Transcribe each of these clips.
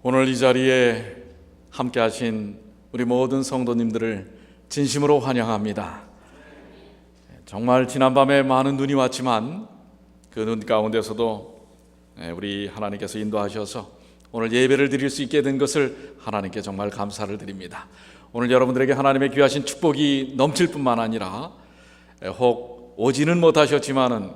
오늘 이 자리에 함께 하신 우리 모든 성도님들을 진심으로 환영합니다. 정말 지난밤에 많은 눈이 왔지만 그 눈 가운데서도 우리 하나님께서 인도하셔서 오늘 예배를 드릴 수 있게 된 것을 하나님께 정말 감사를 드립니다. 오늘 여러분들에게 하나님의 귀하신 축복이 넘칠 뿐만 아니라 혹 오지는 못하셨지만은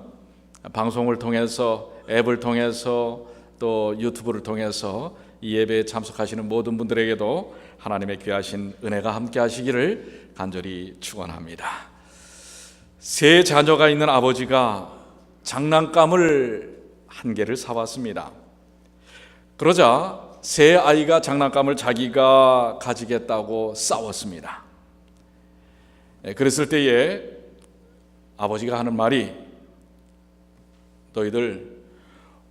방송을 통해서, 앱을 통해서, 또 유튜브를 통해서 이 예배에 참석하시는 모든 분들에게도 하나님의 귀하신 은혜가 함께 하시기를 간절히 축원합니다. 세 자녀가 있는 아버지가 장난감을 한 개를 사왔습니다. 그러자 세 아이가 장난감을 자기가 가지겠다고 싸웠습니다. 그랬을 때에 아버지가 하는 말이, 너희들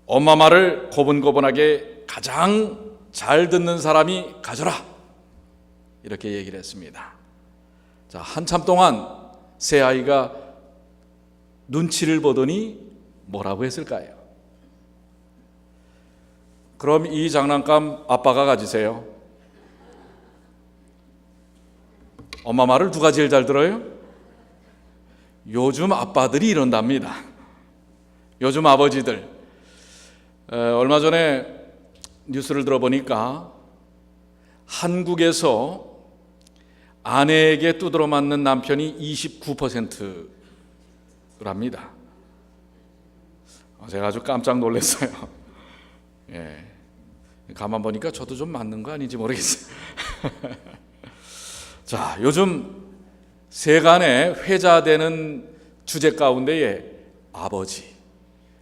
엄마 말을 고분고분하게 가장 잘 듣는 사람이 가져라, 이렇게 얘기를 했습니다. 자, 한참 동안 세 아이가 눈치를 보더니 뭐라고 했을까요? 그럼 이 장난감 아빠가 가지세요. 엄마 말을 누가 제일 잘 들어요? 요즘 아빠들이 이런답니다. 요즘 아버지들. 얼마 전에 뉴스를 들어보니까 한국에서 아내에게 두드러 맞는 남편이 29%랍니다. 제가 아주 깜짝 놀랐어요. 가만 보니까 저도 좀 맞는 거 아닌지 모르겠어요. 자, 요즘 세간에 회자되는 주제 가운데에 아버지.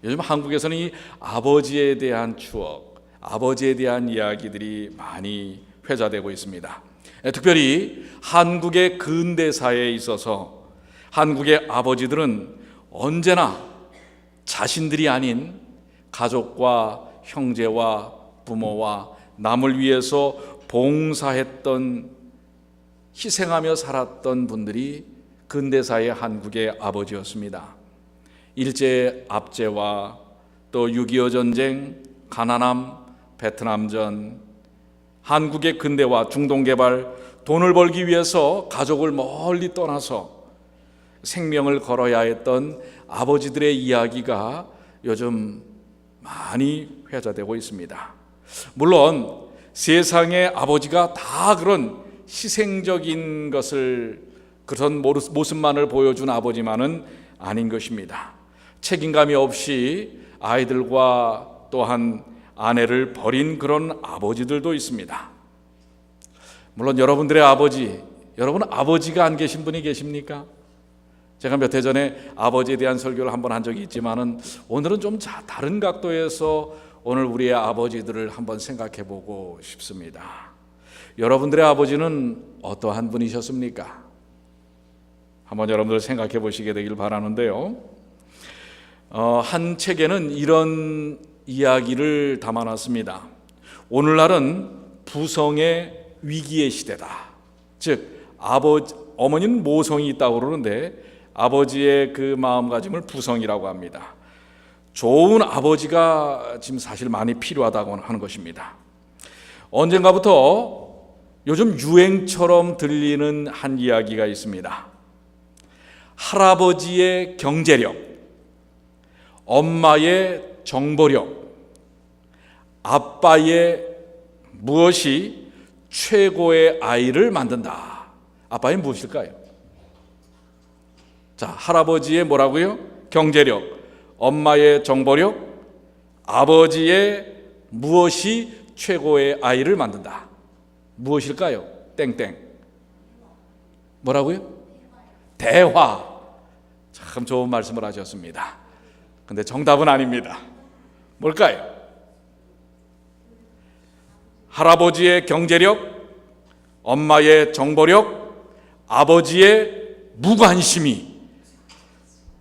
요즘 한국에서는 이 아버지에 대한 추억, 아버지에 대한 이야기들이 많이 회자되고 있습니다. 특별히 한국의 근대사에 있어서 한국의 아버지들은 언제나 자신들이 아닌 가족과 형제와 부모와 남을 위해서 봉사했던, 희생하며 살았던 분들이 근대사의 한국의 아버지였습니다. 일제 압제와 또 6.25 전쟁, 가나남, 베트남전, 한국의 근대화, 중동개발, 돈을 벌기 위해서 가족을 멀리 떠나서 생명을 걸어야 했던 아버지들의 이야기가 요즘 많이 회자되고 있습니다. 물론 세상의 아버지가 다 그런 희생적인 것을, 그런 모습만을 보여준 아버지만은 아닌 것입니다. 책임감이 없이 아이들과 또한 아내를 버린 그런 아버지들도 있습니다. 물론 여러분들의 아버지, 여러분 아버지가 안 계신 분이 계십니까? 제가 몇 해 전에 아버지에 대한 설교를 한번 한 적이 있지만은 오늘은 좀 다른 각도에서 오늘 우리의 아버지들을 한번 생각해 보고 싶습니다. 여러분들의 아버지는 어떠한 분이셨습니까? 한번 여러분들 생각해 보시게 되길 바라는데요. 한 책에는 이런 이야기를 담아놨습니다. 오늘날은 부성의 위기의 시대다. 즉 어머니는 모성이 있다고 그러는데 아버지의 그 마음가짐을 부성이라고 합니다. 좋은 아버지가 지금 사실 많이 필요하다고 하는 것입니다. 언젠가부터 요즘 유행처럼 들리는 한 이야기가 있습니다. 할아버지의 경제력, 엄마의 정보력, 아빠의 무엇이 최고의 아이를 만든다. 아빠의 무엇일까요? 자, 할아버지의 뭐라고요? 경제력, 엄마의 정보력, 아버지의 무엇이 최고의 아이를 만든다. 무엇일까요? 땡땡. 뭐라고요? 대화. 참 좋은 말씀을 하셨습니다. 근데 정답은 아닙니다. 뭘까요? 할아버지의 경제력, 엄마의 정보력, 아버지의 무관심이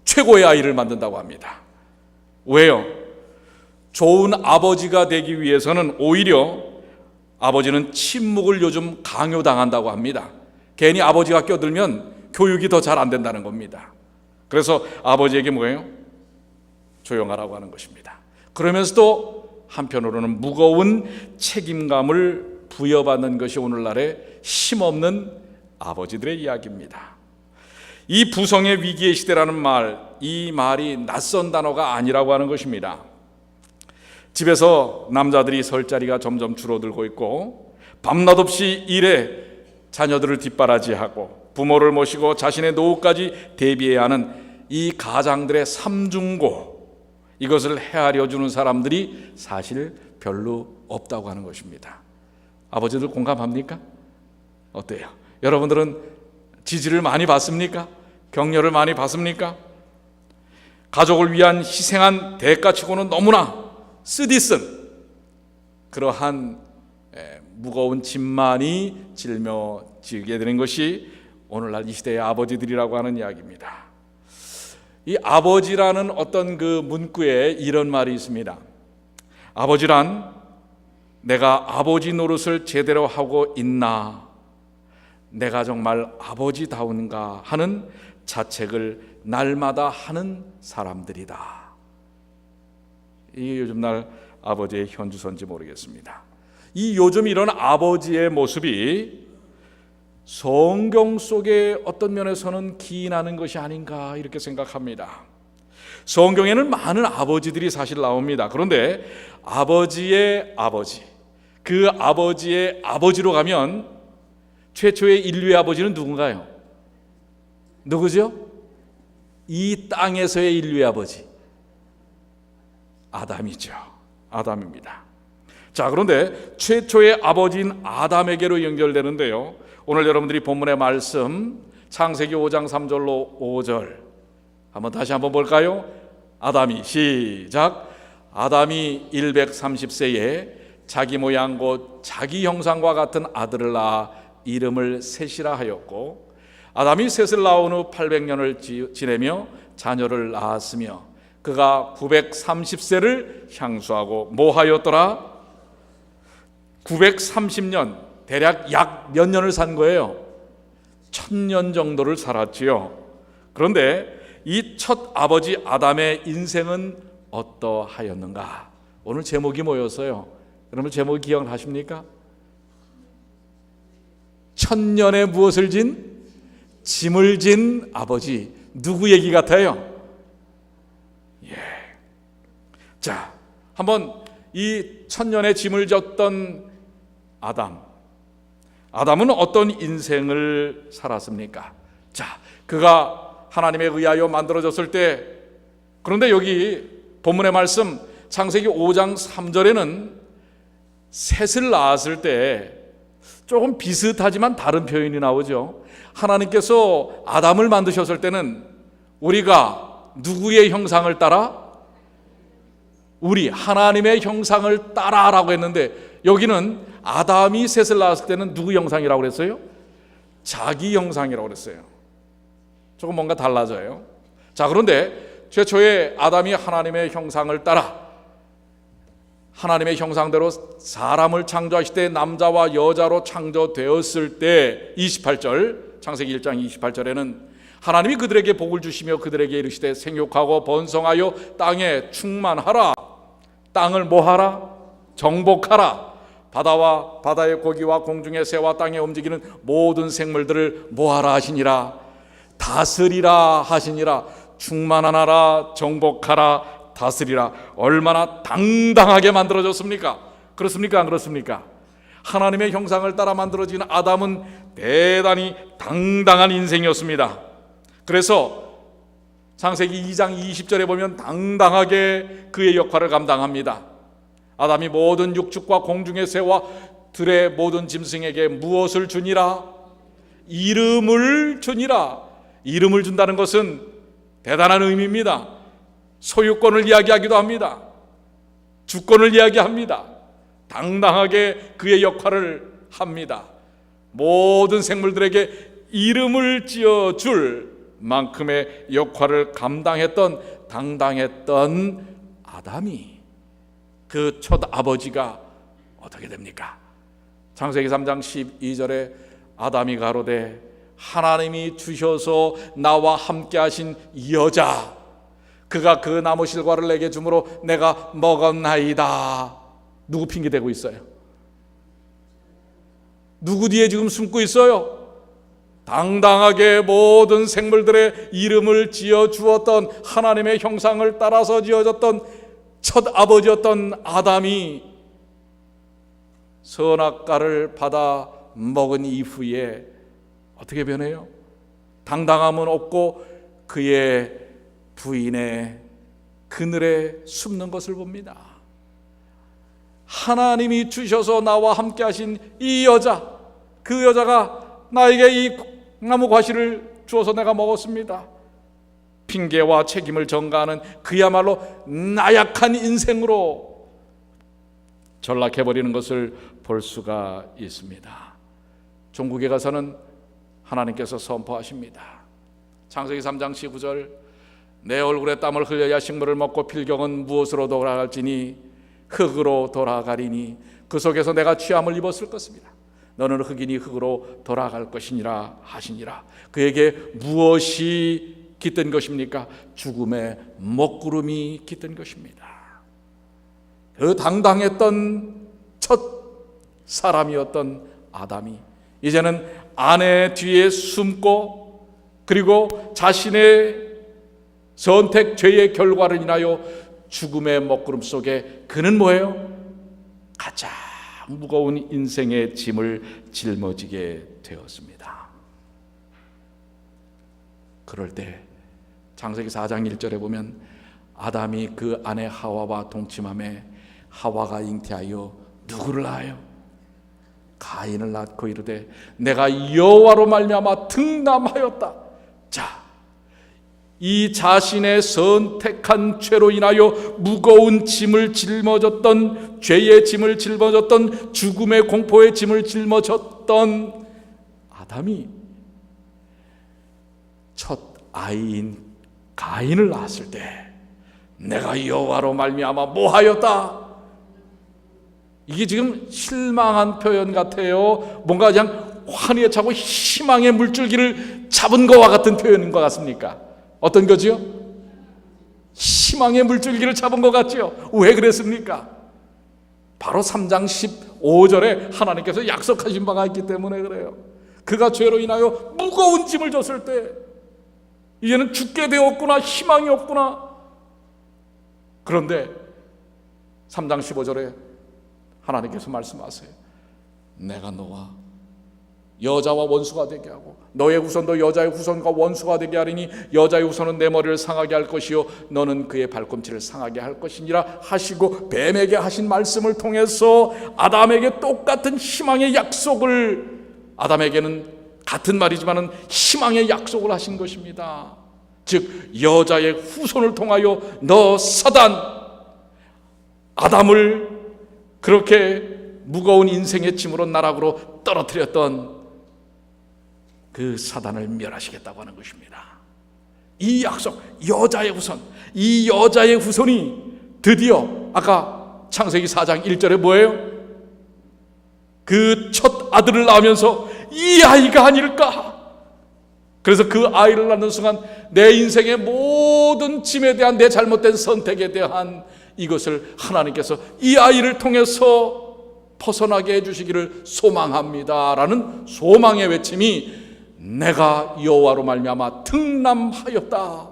최고의 아이를 만든다고 합니다. 왜요? 좋은 아버지가 되기 위해서는 오히려 아버지는 침묵을 요즘 강요당한다고 합니다. 괜히 아버지가 껴들면 교육이 더 잘 안 된다는 겁니다. 그래서 아버지에게 뭐예요? 조용하라고 하는 것입니다. 그러면서도 한편으로는 무거운 책임감을 부여받는 것이 오늘날의 힘없는 아버지들의 이야기입니다. 이 부성의 위기의 시대라는 말, 이 말이 낯선 단어가 아니라고 하는 것입니다. 집에서 남자들이 설 자리가 점점 줄어들고 있고 밤낮 없이 일에 자녀들을 뒷바라지하고 부모를 모시고 자신의 노후까지 대비해야 하는 이 가장들의 삼중고, 이것을 헤아려 주는 사람들이 사실 별로 없다고 하는 것입니다. 아버지들 공감합니까? 어때요? 여러분들은 지지를 많이 받습니까? 격려를 많이 받습니까? 가족을 위한 희생한 대가치고는 너무나 쓰디쓴 그러한 무거운 짐만이 짊어지게 되는 것이 오늘날 이 시대의 아버지들이라고 하는 이야기입니다. 이 아버지라는 어떤 그 문구에 이런 말이 있습니다. 아버지란 내가 아버지 노릇을 제대로 하고 있나, 내가 정말 아버지다운가 하는 자책을 날마다 하는 사람들이다. 이게 요즘날 아버지의 현주소인지 모르겠습니다. 이 요즘 이런 아버지의 모습이 성경 속의 어떤 면에서는 기인하는 것이 아닌가 이렇게 생각합니다. 성경에는 많은 아버지들이 사실 나옵니다. 그런데 아버지의 아버지, 그 아버지의 아버지로 가면 최초의 인류의 아버지는 누군가요? 누구죠? 이 땅에서의 인류의 아버지, 아담이죠. 아담입니다. 자, 그런데 최초의 아버지인 아담에게로 연결되는데요, 오늘 여러분들이 본문의 말씀 창세기 5장 3절로 5절 한번 다시 한번 볼까요? 아담이, 시작. 아담이 130세에 자기 모양 곧 자기 형상과 같은 아들을 낳아 이름을 셋이라 하였고, 아담이 셋을 낳은 후 800년을 지내며 자녀를 낳았으며 그가 930세를 향수하고 뭐 하였더라? 930년, 대략 약 몇 년을 산 거예요? 1000년 정도를 살았지요. 그런데 이 첫 아버지 아담의 인생은 어떠하였는가? 오늘 제목이 뭐였어요? 여러분 제목 기억하십니까? 1000년에 무엇을 진? 짐을 진 아버지. 누구 얘기 같아요? 예. 자, 한번 이 1000년의 짐을 졌던 아담은 어떤 인생을 살았습니까? 자, 그가 하나님에 의하여 만들어졌을 때, 그런데 여기 본문의 말씀 창세기 5장 3절에는 셋을 낳았을 때 조금 비슷하지만 다른 표현이 나오죠. 하나님께서 아담을 만드셨을 때는 우리가 누구의 형상을 따라? 우리 하나님의 형상을 따라라고 했는데, 여기는 아담이 셋을 낳았을 때는 누구 형상이라고 그랬어요? 자기 형상이라고 그랬어요. 조금 뭔가 달라져요. 자, 그런데 최초의 아담이 하나님의 형상을 따라 하나님의 형상대로 사람을 창조하실 때 남자와 여자로 창조되었을 때 28절, 창세기 1장 28절에는 하나님이 그들에게 복을 주시며 그들에게 이르시되 생육하고 번성하여 땅에 충만하라. 땅을 뭐하라? 정복하라. 바다와 바다의 고기와 공중의 새와 땅에 움직이는 모든 생물들을 뭐하라 하시니라? 다스리라 하시니라. 충만하라, 정복하라, 다스리라. 얼마나 당당하게 만들어졌습니까? 그렇습니까? 안 그렇습니까? 하나님의 형상을 따라 만들어진 아담은 대단히 당당한 인생이었습니다. 그래서 창세기 2장 20절에 보면 당당하게 그의 역할을 감당합니다. 아담이 모든 육축과 공중의 새와 들의 모든 짐승에게 무엇을 주니라? 이름을 주니라. 이름을 준다는 것은 대단한 의미입니다. 소유권을 이야기하기도 합니다. 주권을 이야기합니다. 당당하게 그의 역할을 합니다. 모든 생물들에게 이름을 지어줄 만큼의 역할을 감당했던 당당했던 아담이, 그 첫 아버지가 어떻게 됩니까? 창세기 3장 12절에 아담이 가로되 하나님이 주셔서 나와 함께 하신 여자, 그가 그 나무 실과를 내게 주므로 내가 먹었나이다. 누구 핑계대고 있어요? 누구 뒤에 지금 숨고 있어요? 당당하게 모든 생물들의 이름을 지어 주었던, 하나님의 형상을 따라서 지어졌던 첫 아버지였던 아담이 선악과를 받아 먹은 이후에 어떻게 변해요? 당당함은 없고 그의 부인의 그늘에 숨는 것을 봅니다. 하나님이 주셔서 나와 함께 하신 이 여자, 그 여자가 나에게 이 나무 과실을 주어서 내가 먹었습니다. 핑계와 책임을 전가하는 그야말로 나약한 인생으로 전락해버리는 것을 볼 수가 있습니다. 종국에 가서는 하나님께서 선포하십니다. 창세기 3장 19절, 내 얼굴에 땀을 흘려야 식물을 먹고 필경은 무엇으로 돌아갈지니 흙으로 돌아가리니 그 속에서 내가 취함을 입었을 것입니다. 너는 흙이니 흙으로 돌아갈 것이니라 하시니라. 그에게 무엇이 깃든 것입니까? 죽음의 먹구름이 깃든 것입니다. 그 당당했던 첫 사람이었던 아담이 이제는 아내 뒤에 숨고, 그리고 자신의 선택 죄의 결과를 인하여 죽음의 먹구름 속에 그는 뭐예요? 가장 무거운 인생의 짐을 짊어지게 되었습니다. 그럴 때 창세기 4장 1절에 보면 아담이 그 아내 하와와 동침함에 하와가 잉태하여 누구를 낳아요? 가인을 낳고 이르되 내가 여호와로 말미암아 등남하였다. 자, 이 자신의 선택한 죄로 인하여 무거운 짐을 짊어졌던, 죄의 짐을 짊어졌던, 죽음의 공포의 짐을 짊어졌던 아담이 첫 아이인 가인을 낳았을 때 내가 여호와로 말미암아 뭐하였다? 이게 지금 실망한 표현 같아요. 뭔가 그냥 환희에 차고 희망의 물줄기를 잡은 것과 같은 표현인 것 같습니까? 어떤 거지요? 희망의 물줄기를 잡은 것 같죠? 왜 그랬습니까? 바로 3장 15절에 하나님께서 약속하신 바가 있기 때문에 그래요. 그가 죄로 인하여 무거운 짐을 졌을 때 이제는 죽게 되었구나, 희망이 없구나. 그런데 3장 15절에 하나님께서 말씀하세요. 내가 너와 여자와 원수가 되게 하고 너의 후손도 여자의 후손과 원수가 되게 하리니 여자의 후손은 내 머리를 상하게 할 것이요 너는 그의 발꿈치를 상하게 할 것이니라 하시고 뱀에게 하신 말씀을 통해서 아담에게 똑같은 희망의 약속을, 아담에게는 같은 말이지만 희망의 약속을 하신 것입니다. 즉 여자의 후손을 통하여 너 사단, 아담을 그렇게 무거운 인생의 짐으로 나락으로 떨어뜨렸던 그 사단을 멸하시겠다고 하는 것입니다. 이 약속, 여자의 후손, 이 여자의 후손이 드디어 아까 창세기 4장 1절에 뭐예요? 그 첫 아들을 낳으면서 이 아이가 아닐까? 그래서 그 아이를 낳는 순간 내 인생의 모든 짐에 대한, 내 잘못된 선택에 대한 이것을 하나님께서 이 아이를 통해서 벗어나게 해주시기를 소망합니다라는 소망의 외침이 내가 여호와로 말미암아 등남하였다.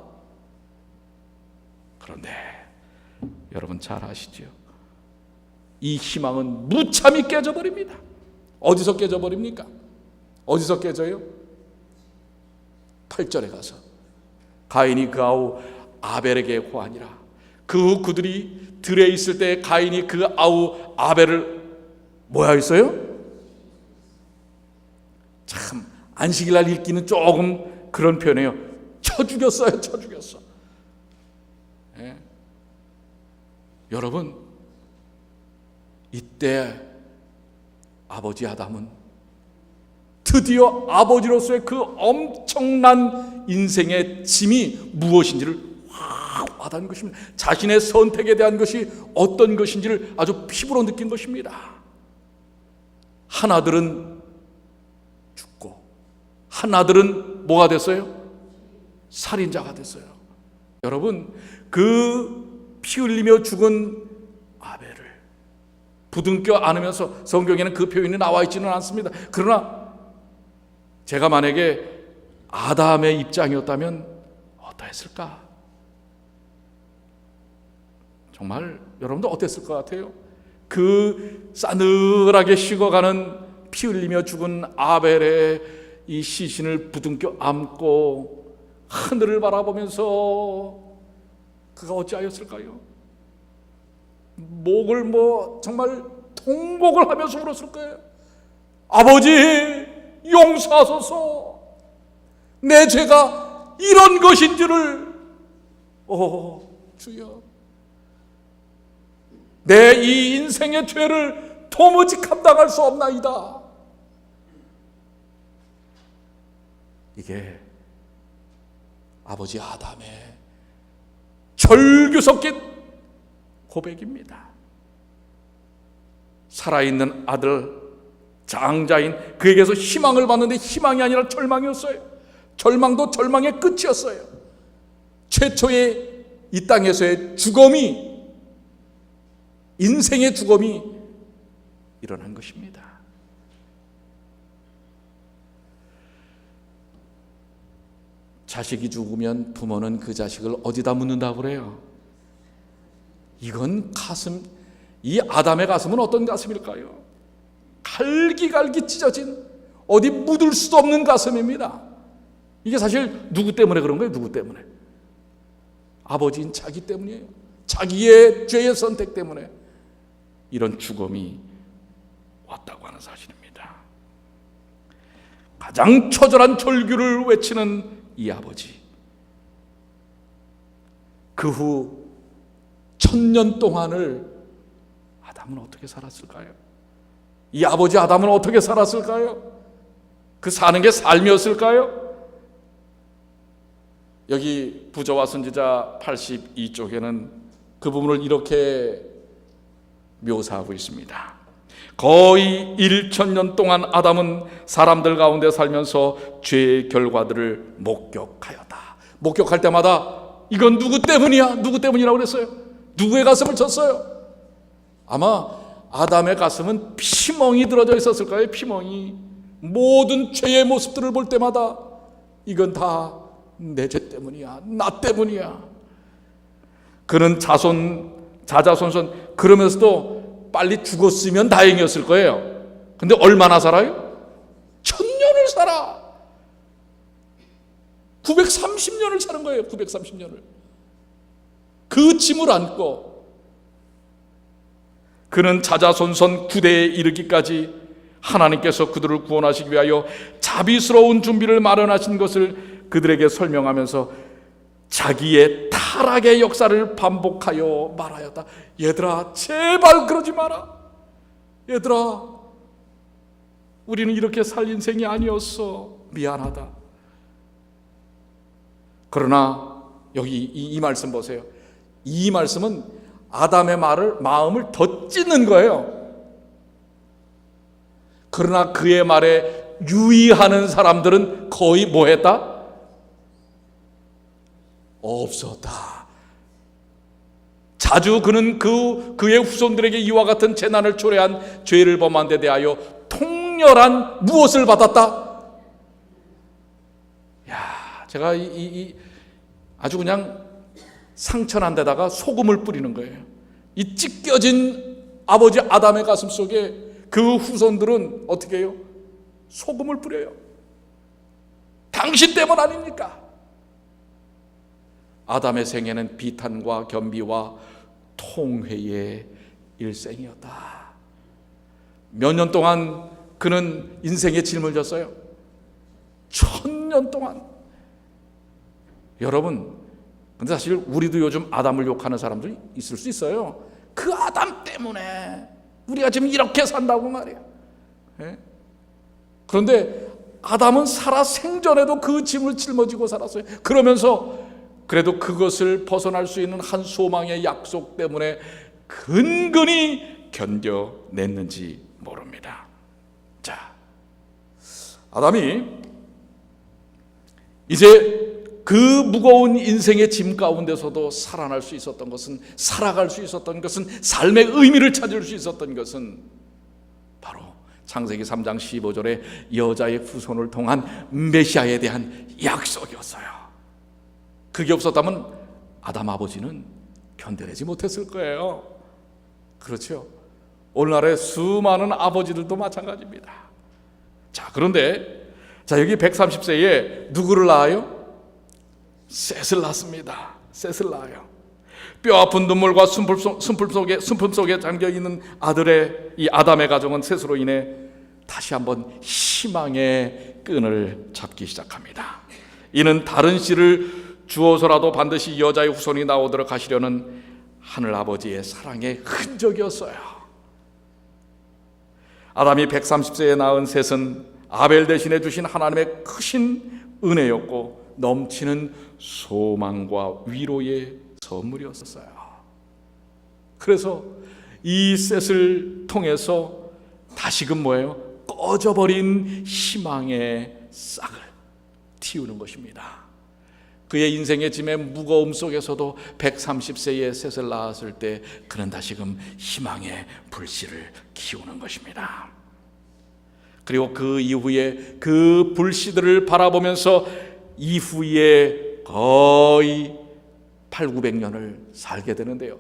그런데 여러분 잘 아시죠? 이 희망은 무참히 깨져버립니다. 어디서 깨져버립니까? 어디서 깨져요? 8절에 가서 가인이 그 아우 아벨에게 호하니라. 그 후 그들이 들에 있을 때 가인이 그 아우 아벨을 뭐야 했어요? 참 안식일날 읽기는 조금 그런 표현이에요. 쳐 죽였어요. 쳐 죽였어. 예. 여러분 이때 아버지 아담은 드디어 아버지로서의 그 엄청난 인생의 짐이 무엇인지를 확 와닿은 것입니다. 자신의 선택에 대한 것이 어떤 것인지를 아주 피부로 느낀 것입니다. 한 아들은 죽고 한 아들은 뭐가 됐어요? 살인자가 됐어요. 여러분 그 피 흘리며 죽은 아벨을 부둥켜 안으면서 성경에는 그 표현이 나와 있지는 않습니다. 그러나 제가 만약에 아담의 입장이었다면 어떠했을까? 정말 여러분도 어땠을 것 같아요? 그 싸늘하게 식어가는 피 흘리며 죽은 아벨의 이 시신을 부둥켜 안고 하늘을 바라보면서 그가 어찌하였을까요? 목을 정말 통곡을 하면서 울었을 거예요. 아버지, 용서하소서. 내 죄가 이런 것인 줄을 주여, 내 이 인생의 죄를 도무지 감당할 수 없나이다. 이게 아버지 아담의 절규 섞인 고백입니다. 살아있는 아들 장자인 그에게서 희망을 받는데 희망이 아니라 절망이었어요. 절망도 절망의 끝이었어요. 최초의 이 땅에서의 죽음이, 인생의 죽음이 일어난 것입니다. 자식이 죽으면 부모는 그 자식을 어디다 묻는다고 그래요? 이건 이 아담의 가슴은 어떤 가슴일까요? 갈기갈기 찢어진, 어디 묻을 수도 없는 가슴입니다. 이게 사실 누구 때문에 그런 거예요? 누구 때문에? 아버지인 자기 때문이에요. 자기의 죄의 선택 때문에 이런 죽음이 왔다고 하는 사실입니다. 가장 처절한 절규를 외치는 이 아버지, 그 후 1000년 동안을 아담은 어떻게 살았을까요? 이 아버지 아담은 어떻게 살았을까요? 그 사는 게 삶이었을까요? 여기 부저와 선지자 82쪽에는 그 부분을 이렇게 묘사하고 있습니다. 거의 1000년 동안 아담은 사람들 가운데 살면서 죄의 결과들을 목격하였다. 목격할 때마다 이건 누구 때문이야? 누구 때문이라고 그랬어요? 누구의 가슴을 쳤어요? 아마 아담의 가슴은 피멍이 들어져 있었을 거예요. 피멍이. 모든 죄의 모습들을 볼 때마다 이건 다 내 죄 때문이야, 나 때문이야. 그는 자자손손 그러면서도 빨리 죽었으면 다행이었을 거예요. 근데 얼마나 살아요? 1000년을 살아. 930년을 사는 거예요. 930년을. 그 짐을 안고 그는 자자손손 9대에 이르기까지 하나님께서 그들을 구원하시기 위하여 자비스러운 준비를 마련하신 것을 그들에게 설명하면서 자기의 타락의 역사를 반복하여 말하였다. 얘들아, 제발 그러지 마라. 얘들아, 우리는 이렇게 살 인생이 아니었어. 미안하다. 그러나 여기 이 말씀 보세요. 이 말씀은 아담의 마음을 더 찢는 거예요. 그러나 그의 말에 유의하는 사람들은 거의 뭐 했다? 없었다. 자주 그는 그의 후손들에게 이와 같은 재난을 초래한 죄를 범한 데 대하여 통렬한 무엇을 받았다? 제가 아주 그냥 상처난 데다가 소금을 뿌리는 거예요. 이 찢겨진 아버지 아담의 가슴 속에 그 후손들은 어떻게 해요? 소금을 뿌려요. 당신 때문 아닙니까? 아담의 생애는 비탄과 겸비와 통회의 일생이었다. 몇 년 동안 그는 인생에 짐을 졌어요? 1000년 동안. 여러분, 근데 사실 우리도 요즘 아담을 욕하는 사람들이 있을 수 있어요. 그 아담 때문에 우리가 지금 이렇게 산다고 말이야. 그런데 아담은 살아 생전에도 그 짐을 짊어지고 살았어요. 그러면서 그래도 그것을 벗어날 수 있는 한 소망의 약속 때문에 근근히 견뎌냈는지 모릅니다. 자, 아담이 이제 그 무거운 인생의 짐 가운데서도 살아날 수 있었던 것은, 살아갈 수 있었던 것은, 삶의 의미를 찾을 수 있었던 것은 바로 창세기 3장 15절에 여자의 후손을 통한 메시아에 대한 약속이었어요. 그게 없었다면 아담 아버지는 견뎌내지 못했을 거예요. 그렇죠? 오늘날의 수많은 아버지들도 마찬가지입니다. 자, 그런데 여기 130세에 누구를 낳아요? 셋을 낳습니다. 셋을 낳아요. 뼈아픈 눈물과 순품 속에 잠겨있는 아들의 이 아담의 가정은 셋으로 인해 다시 한번 희망의 끈을 잡기 시작합니다. 이는 다른 씨를 주어서라도 반드시 여자의 후손이 나오도록 하시려는 하늘 아버지의 사랑의 흔적이었어요. 아담이 130세에 낳은 셋은 아벨 대신해 주신 하나님의 크신 은혜였고 넘치는 소망과 위로의 선물이었어요. 그래서 이 셋을 통해서 다시금 뭐예요? 꺼져버린 희망의 싹을 틔우는 것입니다. 그의 인생의 짐의 무거움 속에서도 130세에 셋을 낳았을 때 그는 다시금 희망의 불씨를 키우는 것입니다. 그리고 그 이후에 그 불씨들을 바라보면서 이후에 거의 800~900년을 살게 되는데요.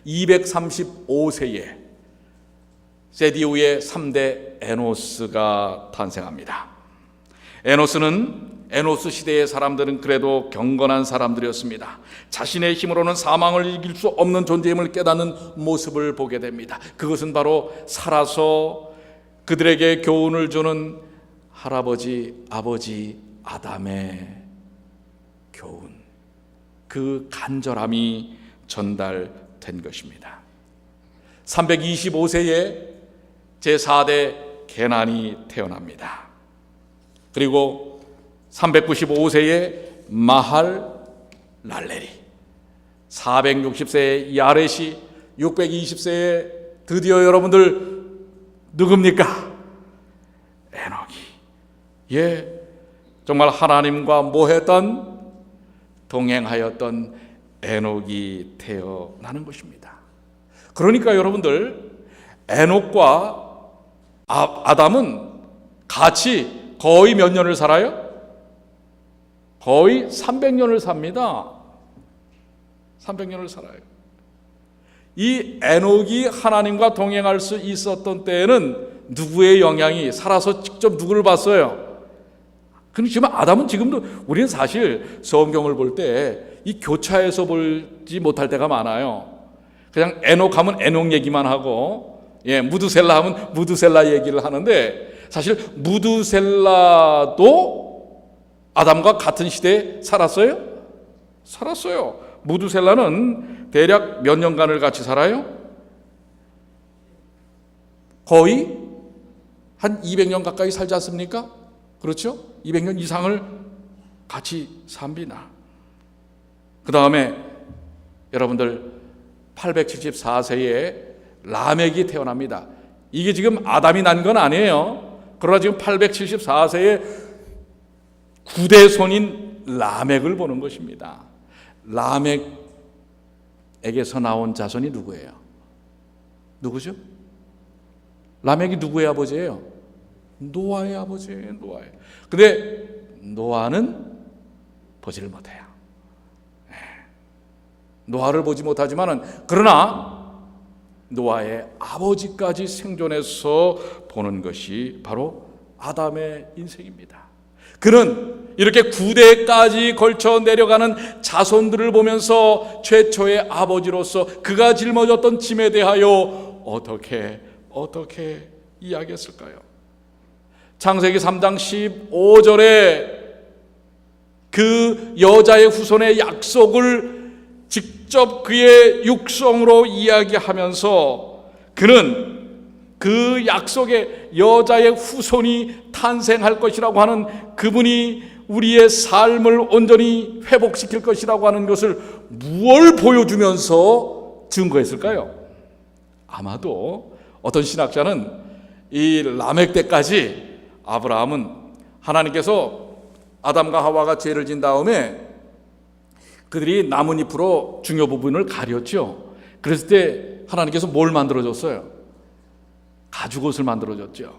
235세에 세디 후의 3대 에노스가 탄생합니다. 에노스 시대의 사람들은 그래도 경건한 사람들이었습니다. 자신의 힘으로는 사망을 이길 수 없는 존재임을 깨닫는 모습을 보게 됩니다. 그것은 바로 살아서 그들에게 교훈을 주는 할아버지, 아버지 아담의 교훈, 그 간절함이 전달된 것입니다. 325세에 제4대 게난이 태어납니다. 그리고 395세에 마할 랄레리, 460세에 야렛이, 620세에 드디어 여러분들 누굽니까? 에녹이. 정말 하나님과 뭐했던, 동행하였던 에녹이 태어나는 것입니다. 그러니까 여러분들, 에녹과 아담은 같이 거의 몇 년을 살아요? 거의 300년을 삽니다. 300년을 살아요. 이 에녹이 하나님과 동행할 수 있었던 때에는 누구의 영향이, 살아서 직접 누구를 봤어요? 근데 지금 아담은 지금도, 우리는 사실 성경을 볼 때 이 교차해서 보지 못할 때가 많아요. 그냥 에녹 하면 에녹 얘기만 하고, 무드셀라 하면 무드셀라 얘기를 하는데, 사실 무드셀라도 아담과 같은 시대에 살았어요? 살았어요. 무드셀라는 대략 몇 년간을 같이 살아요? 거의 한 200년 가까이 살지 않습니까? 그렇죠? 200년 이상을 같이 삽니다. 그 다음에 여러분들 874세에 라멕이 태어납니다. 이게 지금 아담이 난 건 아니에요. 그러나 지금 874세에 구대손인 라멕을 보는 것입니다. 라멕에게서 나온 자손이 누구예요? 누구죠? 라멕이 누구의 아버지예요? 노아의 아버지예요. 노아의. 근데 노아는 보지를 못해요. 노아를 보지 못하지만은, 그러나 노아의 아버지까지 생존해서 보는 것이 바로 아담의 인생입니다. 그는 이렇게 9대까지 걸쳐 내려가는 자손들을 보면서 최초의 아버지로서 그가 짊어졌던 짐에 대하여 어떻게 이야기했을까요? 창세기 3장 15절에 그 여자의 후손의 약속을 직접 그의 육성으로 이야기하면서 그는 그 약속의 여자의 후손이 탄생할 것이라고 하는, 그분이 우리의 삶을 온전히 회복시킬 것이라고 하는 것을 무엇을 보여주면서 증거했을까요? 아마도 어떤 신학자는 이 라멕 때까지 아브라함은 하나님께서 아담과 하와가 죄를 진 다음에 그들이 나뭇잎으로 중요 부분을 가렸죠. 그랬을 때 하나님께서 뭘 만들어줬어요? 가죽옷을 만들어줬죠.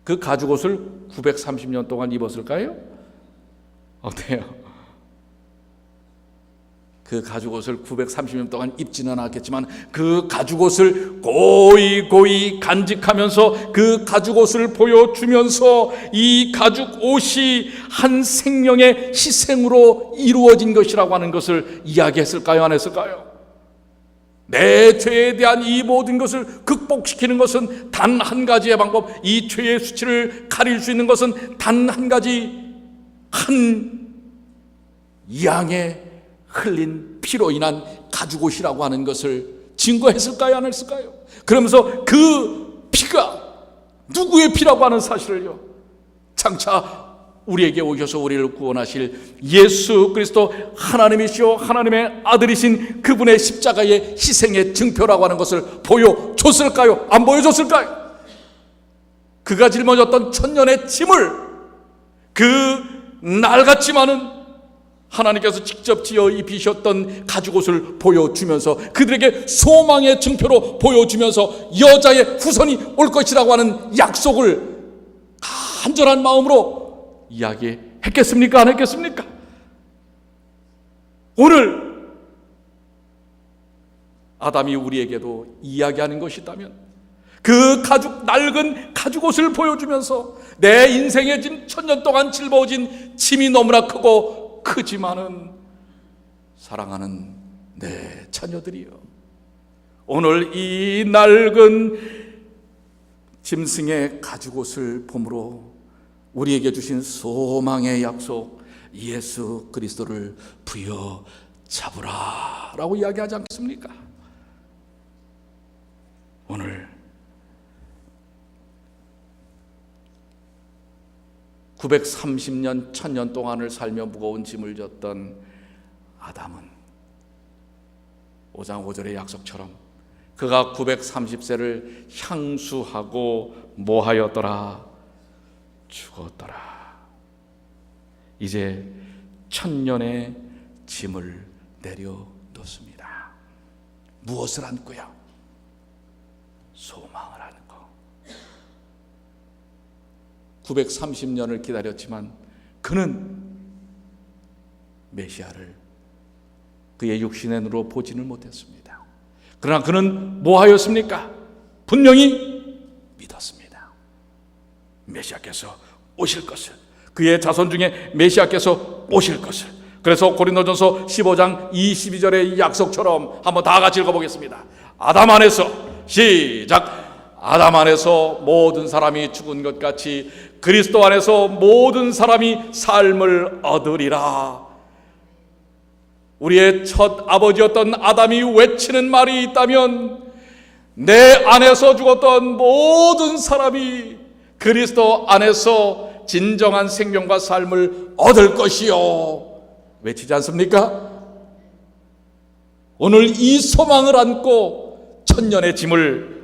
그 가죽옷을 930년 동안 입었을까요? 어때요? 그 가죽옷을 930년 동안 입지는 않았겠지만 그 가죽옷을 고이 간직하면서 그 가죽옷을 보여주면서 이 가죽옷이 한 생명의 희생으로 이루어진 것이라고 하는 것을 이야기했을까요? 안 했을까요? 내 죄에 대한 이 모든 것을 극복시키는 것은 단 한 가지의 방법, 이 죄의 수치를 가릴 수 있는 것은 단 한 가지, 한 양의 흘린 피로 인한 가죽옷이라고 하는 것을 증거했을까요? 안 했을까요? 그러면서 그 피가 누구의 피라고 하는 사실을요, 장차 우리에게 오셔서 우리를 구원하실 예수 그리스도 하나님이시오 하나님의 아들이신 그분의 십자가의 희생의 증표라고 하는 것을 보여줬을까요? 안 보여줬을까요? 그가 짊어졌던 천년의 짐을 그 날같지만은 하나님께서 직접 지어 입히셨던 가죽옷을 보여주면서 그들에게 소망의 증표로 보여주면서 여자의 후손이 올 것이라고 하는 약속을 간절한 마음으로 이야기했겠습니까? 안 했겠습니까? 오늘 아담이 우리에게도 이야기하는 것이 있다면 그 낡은 가죽옷을 보여주면서 내 인생의 짐, 천년 동안 짊어진 짐이 너무나 크지만은 사랑하는 내 자녀들이여, 오늘 이 낡은 짐승의 가죽옷을 봄으로 우리에게 주신 소망의 약속 예수 그리스도를 부여잡으라 라고 이야기하지 않겠습니까? 오늘 930년 1000년 동안을 살며 무거운 짐을 졌던 아담은 5장 5절의 약속처럼 그가 930세를 향수하고 뭐하였더라? 죽었더라. 이제 1000년의 짐을 내려놓습니다. 무엇을 안고요? 소망을 안고. 930년을 기다렸지만 그는 메시아를 그의 육신의 눈으로 보지는 못했습니다. 그러나 그는 뭐 하였습니까? 분명히 믿었습니다. 메시아께서 오실 것을, 그의 자손 중에 메시아께서 오실 것을. 그래서 고린도전서 15장 22절의 약속처럼 한번 다 같이 읽어보겠습니다. 아담 안에서, 시작, 아담 안에서 모든 사람이 죽은 것 같이 그리스도 안에서 모든 사람이 삶을 얻으리라. 우리의 첫 아버지였던 아담이 외치는 말이 있다면 내 안에서 죽었던 모든 사람이 그리스도 안에서 진정한 생명과 삶을 얻을 것이요, 외치지 않습니까? 오늘 이 소망을 안고 천년의 짐을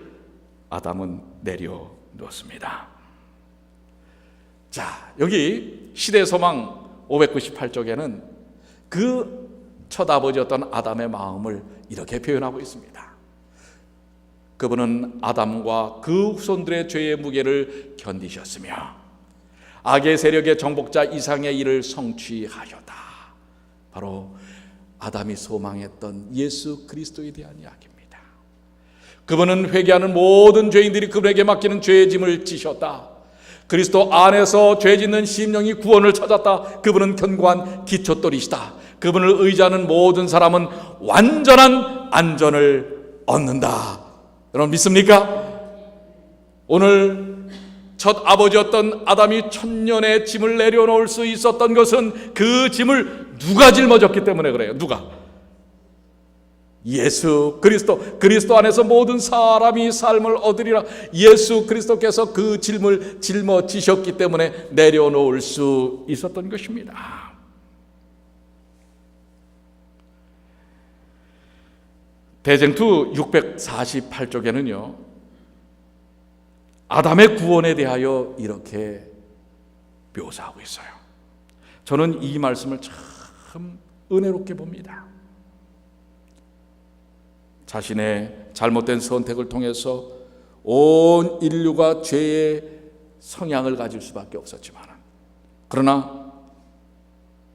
아담은 내려놓습니다. 자, 여기 시대 소망 598쪽에는 그 첫 아버지였던 아담의 마음을 이렇게 표현하고 있습니다. 그분은 아담과 그 후손들의 죄의 무게를 견디셨으며 악의 세력의 정복자 이상의 일을 성취하였다. 바로 아담이 소망했던 예수 그리스도에 대한 이야기입니다. 그분은 회개하는 모든 죄인들이 그분에게 맡기는 죄의 짐을 지셨다. 그리스도 안에서 죄 짓는 심령이 구원을 찾았다. 그분은 견고한 기초돌이시다. 그분을 의지하는 모든 사람은 완전한 안전을 얻는다. 여러분 믿습니까? 오늘 첫 아버지였던 아담이 천년의 짐을 내려놓을 수 있었던 것은 그 짐을 누가 짊어졌기 때문에 그래요. 누가? 예수 그리스도 안에서 모든 사람이 삶을 얻으리라. 예수 그리스도께서 그 짐을 짊어지셨기 때문에 내려놓을 수 있었던 것입니다. 대쟁투 648쪽에는요 아담의 구원에 대하여 이렇게 묘사하고 있어요. 저는 이 말씀을 참 참 은혜롭게 봅니다. 자신의 잘못된 선택을 통해서 온 인류가 죄의 성향을 가질 수밖에 없었지만, 그러나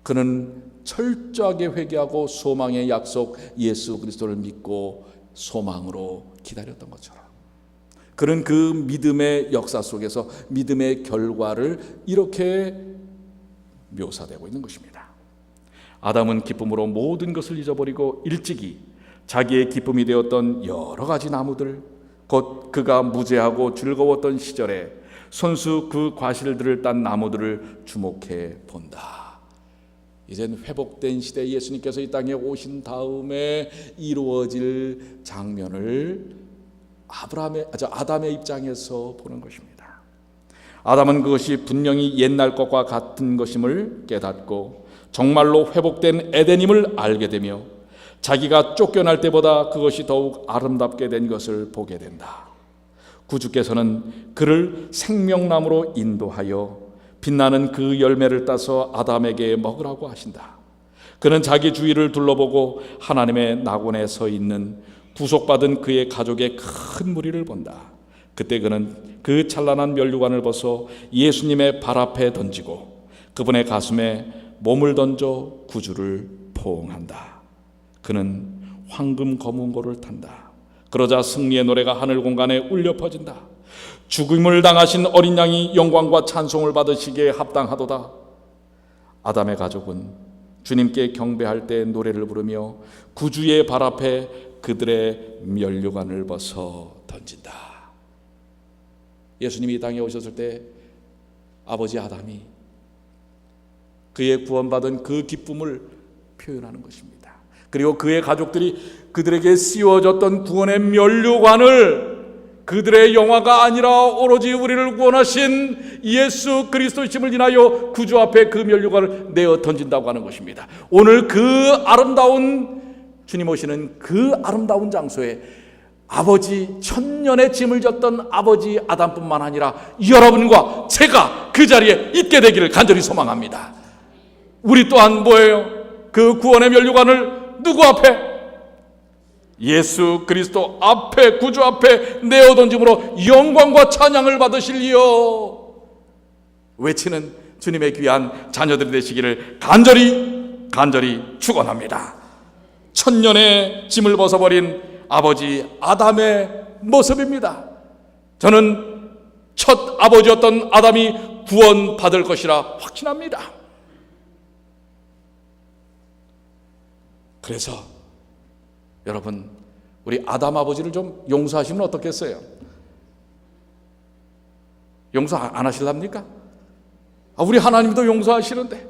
그는 철저하게 회개하고 소망의 약속 예수 그리스도를 믿고 소망으로 기다렸던 것처럼, 그는 그 믿음의 역사 속에서 믿음의 결과를 이렇게 묘사되고 있는 것입니다. 아담은 기쁨으로 모든 것을 잊어버리고 일찍이 자기의 기쁨이 되었던 여러 가지 나무들, 곧 그가 무죄하고 즐거웠던 시절에 손수 그 과실들을 딴 나무들을 주목해 본다. 이젠 회복된 시대 예수님께서 이 땅에 오신 다음에 이루어질 장면을 아담의 입장에서 보는 것입니다. 아담은 그것이 분명히 옛날 것과 같은 것임을 깨닫고 정말로 회복된 에덴임을 알게 되며 자기가 쫓겨날 때보다 그것이 더욱 아름답게 된 것을 보게 된다. 구주께서는 그를 생명나무로 인도하여 빛나는 그 열매를 따서 아담에게 먹으라고 하신다. 그는 자기 주위를 둘러보고 하나님의 낙원에 서 있는 구속받은 그의 가족의 큰 무리를 본다. 그때 그는 그 찬란한 면류관을 벗어 예수님의 발 앞에 던지고 그분의 가슴에 몸을 던져 구주를 포옹한다. 그는 황금 거문고를 탄다. 그러자 승리의 노래가 하늘 공간에 울려 퍼진다. 죽음을 당하신 어린 양이 영광과 찬송을 받으시기에 합당하도다. 아담의 가족은 주님께 경배할 때 노래를 부르며 구주의 발 앞에 그들의 면류관을 벗어 던진다. 예수님이 이 땅에 오셨을 때 아버지 아담이 그의 구원받은 그 기쁨을 표현하는 것입니다. 그리고 그의 가족들이 그들에게 씌워졌던 구원의 면류관을 그들의 영화가 아니라 오로지 우리를 구원하신 예수 그리스도이심을 인하여 구주 앞에 그 면류관을 내어 던진다고 하는 것입니다. 오늘 그 아름다운 주님 오시는 그 아름다운 장소에 아버지 천년의 짐을 졌던 아버지 아담뿐만 아니라 여러분과 제가 그 자리에 있게 되기를 간절히 소망합니다. 우리 또한 뭐예요? 그 구원의 면류관을 누구 앞에? 예수 그리스도 앞에, 구주 앞에 내어 던짐으로 영광과 찬양을 받으실리요 외치는 주님의 귀한 자녀들이 되시기를 간절히 축원합니다. 천년의 짐을 벗어버린 아버지 아담의 모습입니다. 저는 첫 아버지였던 아담이 구원받을 것이라 확신합니다. 그래서 여러분, 우리 아담 아버지를 좀 용서하시면 어떻겠어요? 용서 안 하실랍니까? 우리 하나님도 용서하시는데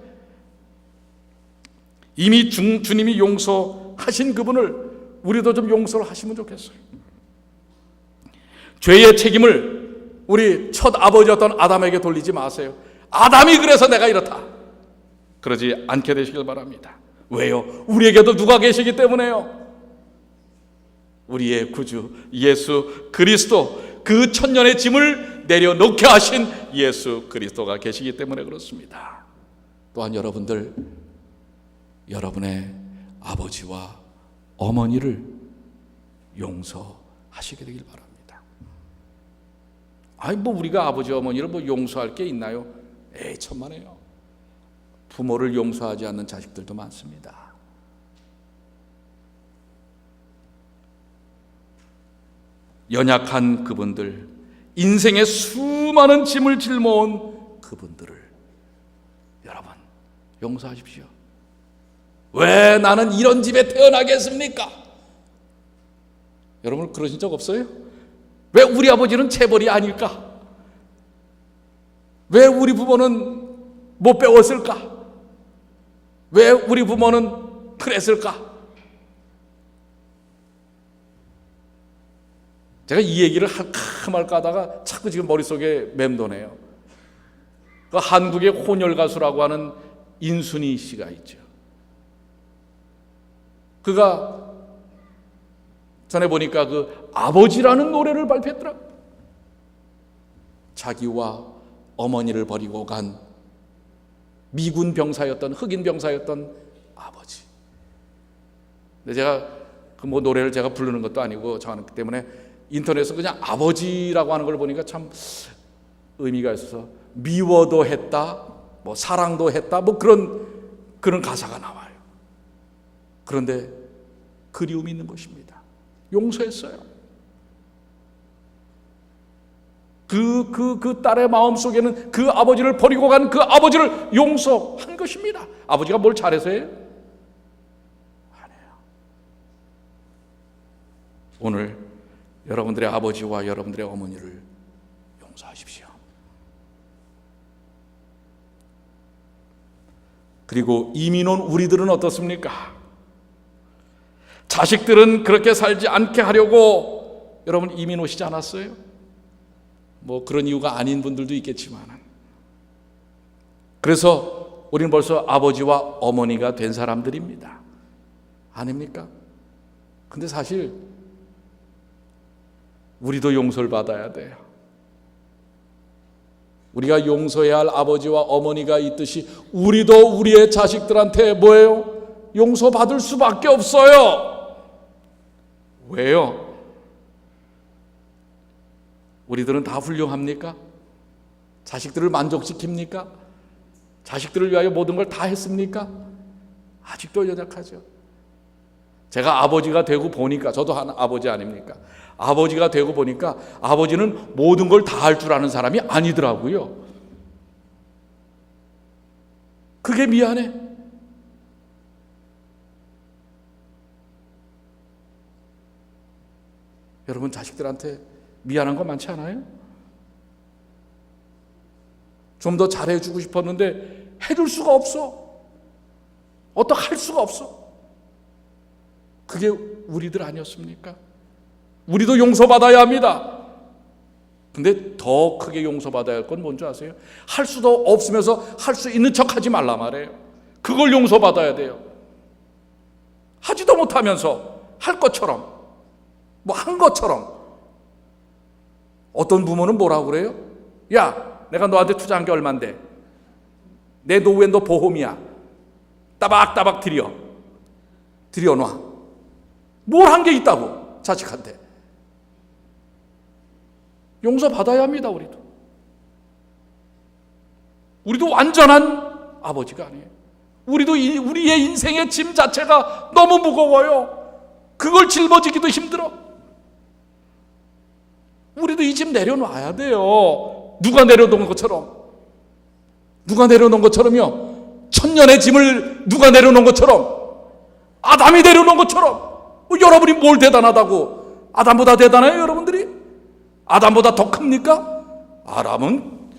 이미 주님이 용서하신 그분을 우리도 좀 용서를 하시면 좋겠어요. 죄의 책임을 우리 첫 아버지였던 아담에게 돌리지 마세요. 아담이 그래서 내가 이렇다, 그러지 않게 되시길 바랍니다. 왜요? 우리에게도 누가 계시기 때문에요. 우리의 구주 예수 그리스도, 그 천년의 짐을 내려놓게 하신 예수 그리스도가 계시기 때문에 그렇습니다. 또한 여러분들, 여러분의 아버지와 어머니를 용서하시게 되길 바랍니다. 우리가 아버지 어머니를 용서할 게 있나요? 천만에요. 부모를 용서하지 않는 자식들도 많습니다. 연약한 그분들, 인생의 수많은 짐을 짊어온 그분들을 여러분 용서하십시오. 왜 나는 이런 집에 태어나겠습니까? 여러분 그러신 적 없어요? 왜 우리 아버지는 체벌이 아닐까? 왜 우리 부모는 못 배웠을까? 왜 우리 부모는 그랬을까? 제가 이 얘기를 할까 말까 하다가 자꾸 지금 머릿속에 맴도네요. 그 한국의 혼혈 가수라고 하는 인순이 씨가 있죠. 그가 전에 보니까 그 아버지라는 노래를 발표했더라고요. 자기와 어머니를 버리고 간 미군 병사였던, 흑인 병사였던 아버지. 근데 제가 그 뭐 노래를 제가 부르는 것도 아니고 정하기 때문에 인터넷에서 그냥 아버지라고 하는 걸 보니까 참 의미가 있어서 미워도 했다, 뭐 사랑도 했다, 뭐 그런 가사가 나와요. 그런데 그리움이 있는 것입니다. 용서했어요. 그 딸의 마음 속에는 그 아버지를 버리고 간 그 아버지를 용서한 것입니다. 아버지가 뭘 잘해서요? 아니에요. 오늘 여러분들의 아버지와 여러분들의 어머니를 용서하십시오. 그리고 이민 온 우리들은 어떻습니까? 자식들은 그렇게 살지 않게 하려고 여러분 이민 오시지 않았어요? 뭐 그런 이유가 아닌 분들도 있겠지만, 그래서 우리는 벌써 아버지와 어머니가 된 사람들입니다. 아닙니까? 근데 사실 우리도 용서를 받아야 돼요. 우리가 용서해야 할 아버지와 어머니가 있듯이 우리도 우리의 자식들한테 뭐예요? 용서받을 수밖에 없어요. 왜요? 우리들은 다 훌륭합니까? 자식들을 만족시킵니까? 자식들을 위하여 모든 걸 다 했습니까? 아직도 연약하죠. 제가 아버지가 되고 보니까, 저도 한 아버지 아닙니까? 아버지가 되고 보니까 아버지는 모든 걸 다 할 줄 아는 사람이 아니더라고요. 그게 미안해. 여러분 자식들한테 미안한 거 많지 않아요? 좀 더 잘해주고 싶었는데 해줄 수가 없어. 어떻게 할 수가 없어. 그게 우리들 아니었습니까? 우리도 용서받아야 합니다. 근데 더 크게 용서받아야 할 건 뭔지 아세요? 할 수도 없으면서 할 수 있는 척 하지 말라 말이에요. 그걸 용서받아야 돼요. 하지도 못하면서 할 것처럼, 뭐 한 것처럼. 어떤 부모는 뭐라고 그래요? 야, 내가 너한테 투자한 게 얼만데 내 노후엔 너 보험이야. 따박따박 들여놔. 뭘 한 게 있다고 자식한테. 용서받아야 합니다. 우리도 완전한 아버지가 아니에요. 우리도 우리의 인생의 짐 자체가 너무 무거워요. 그걸 짊어지기도 힘들어. 우리도 이 짐 내려놔야 돼요. 누가 내려놓은 것처럼요. 천년의 짐을 누가 내려놓은 것처럼, 아담이 내려놓은 것처럼. 여러분이 뭘 대단하다고? 아담보다 대단해요, 여러분들이? 아담보다 더 큽니까? 아담은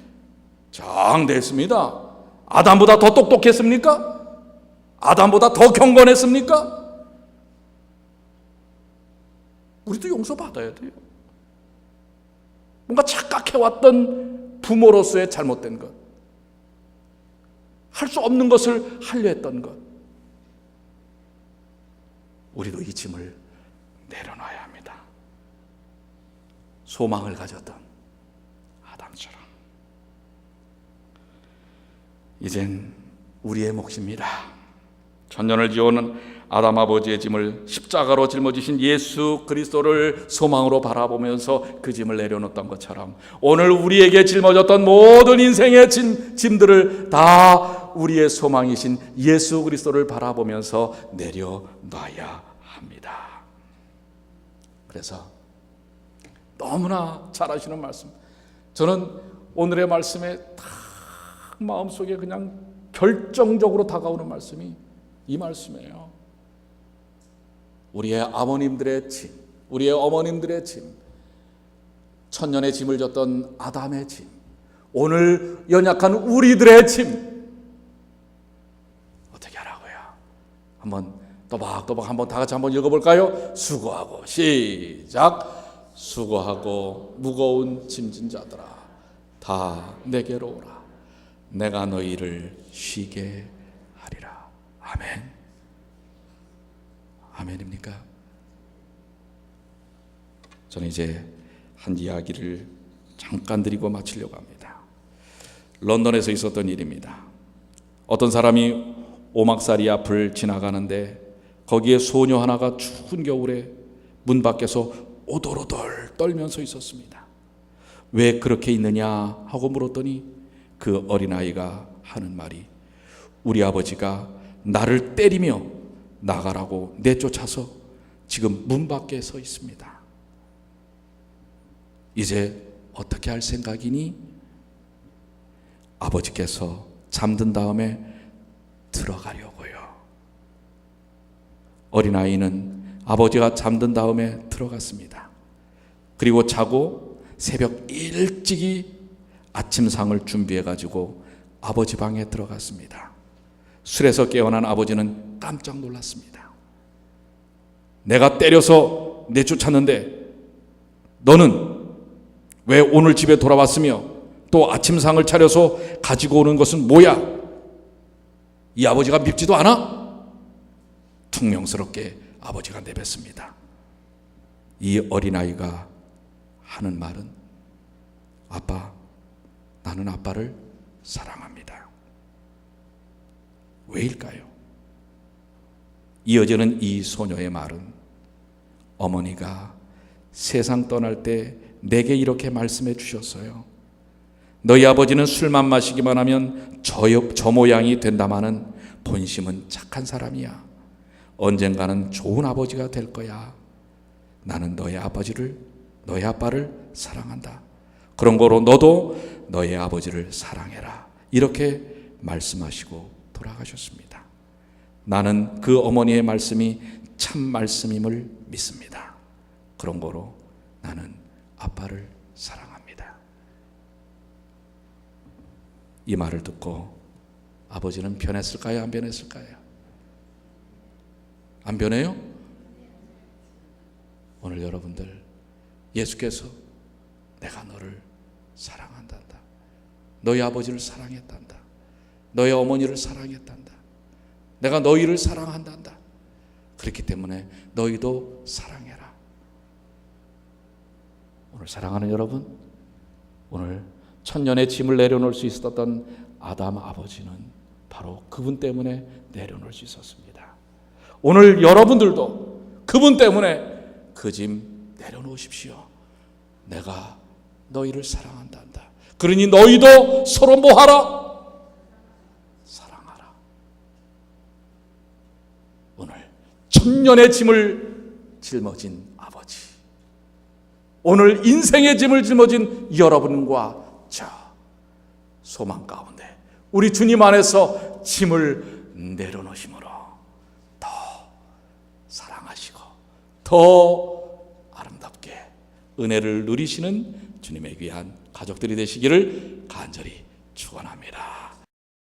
장대했습니다. 아담보다 더 똑똑했습니까? 아담보다 더 경건했습니까? 우리도 용서받아야 돼요. 뭔가 착각해왔던 부모로서의 잘못된 것, 할 수 없는 것을 하려 했던 것, 우리도 이 짐을 내려놔야 합니다. 소망을 가졌던 아담처럼. 이젠 우리의 몫입니다. 천년을 지어오는 아담 아버지의 짐을 십자가로 짊어지신 예수 그리스도를 소망으로 바라보면서 그 짐을 내려놓았던 것처럼, 오늘 우리에게 짊어졌던 모든 인생의 짐들을 다 우리의 소망이신 예수 그리스도를 바라보면서 내려놔야 합니다. 그래서 너무나 잘하시는 말씀, 저는 오늘의 말씀에 딱 마음속에 그냥 결정적으로 다가오는 말씀이 이 말씀이에요. 우리의 아버님들의 짐, 우리의 어머님들의 짐, 천년의 짐을 졌던 아담의 짐, 오늘 연약한 우리들의 짐, 어떻게 하라고요? 한번 또박또박 한번 다 같이 한번 읽어볼까요? 수고하고, 시작. 수고하고 무거운 짐진 자들아, 다 내게로 오라. 내가 너희를 쉬게 하리라. 아멘. 아멘입니까? 저는 이제 한 이야기를 잠깐 드리고 마치려고 합니다. 런던에서 있었던 일입니다. 어떤 사람이 오막살이 앞을 지나가는데 거기에 소녀 하나가 추운 겨울에 문 밖에서 오돌오돌 떨면서 있었습니다. 왜 그렇게 있느냐 하고 물었더니 그 어린아이가 하는 말이, 우리 아버지가 나를 때리며 나가라고 내쫓아서 지금 문 밖에 서 있습니다. 이제 어떻게 할 생각이니? 아버지께서 잠든 다음에 들어가려고요. 어린아이는 아버지가 잠든 다음에 들어갔습니다. 그리고 자고 새벽 일찍이 아침상을 준비해가지고 아버지 방에 들어갔습니다. 술에서 깨어난 아버지는 깜짝 놀랐습니다. 내가 때려서 내쫓았는데 너는 왜 오늘 집에 돌아왔으며 또 아침상을 차려서 가지고 오는 것은 뭐야? 이 아버지가 밉지도 않아? 퉁명스럽게 아버지가 내뱉습니다. 이 어린아이가 하는 말은, 아빠, 나는 아빠를 사랑합니다. 왜일까요? 이어지는 이 소녀의 말은, 어머니가 세상 떠날 때 내게 이렇게 말씀해 주셨어요. 너희 아버지는 술만 마시기만 하면 저 모양이 된다마는 본심은 착한 사람이야. 언젠가는 좋은 아버지가 될 거야. 나는 너의 아빠를 사랑한다. 그런 거로 너도 너의 아버지를 사랑해라. 이렇게 말씀하시고 돌아가셨습니다. 나는 그 어머니의 말씀이 참 말씀임을 믿습니다. 그런 거로 나는 아빠를 사랑합니다. 이 말을 듣고 아버지는 변했을까요? 안 변했을까요? 안 변해요? 오늘 여러분들, 예수께서 내가 너를 사랑한단다. 너희 아버지를 사랑했단다. 너희 어머니를 사랑했단다. 내가 너희를 사랑한단다. 그렇기 때문에 너희도 사랑해라. 오늘 사랑하는 여러분, 오늘 천년의 짐을 내려놓을 수 있었던 아담 아버지는 바로 그분 때문에 내려놓을 수 있었습니다. 오늘 여러분들도 그분 때문에 그 짐 내려놓으십시오. 내가 너희를 사랑한단다. 그러니 너희도 서로 뭐하라? 사랑하라. 오늘 천년의 짐을 짊어진 아버지, 오늘 인생의 짐을 짊어진 여러분과 저 소망 가운데 우리 주님 안에서 짐을 내려놓으심으로 더 사랑하시고 더 아름답게 은혜를 누리시는 주님의 귀한 가족들이 되시기를 간절히 축원합니다.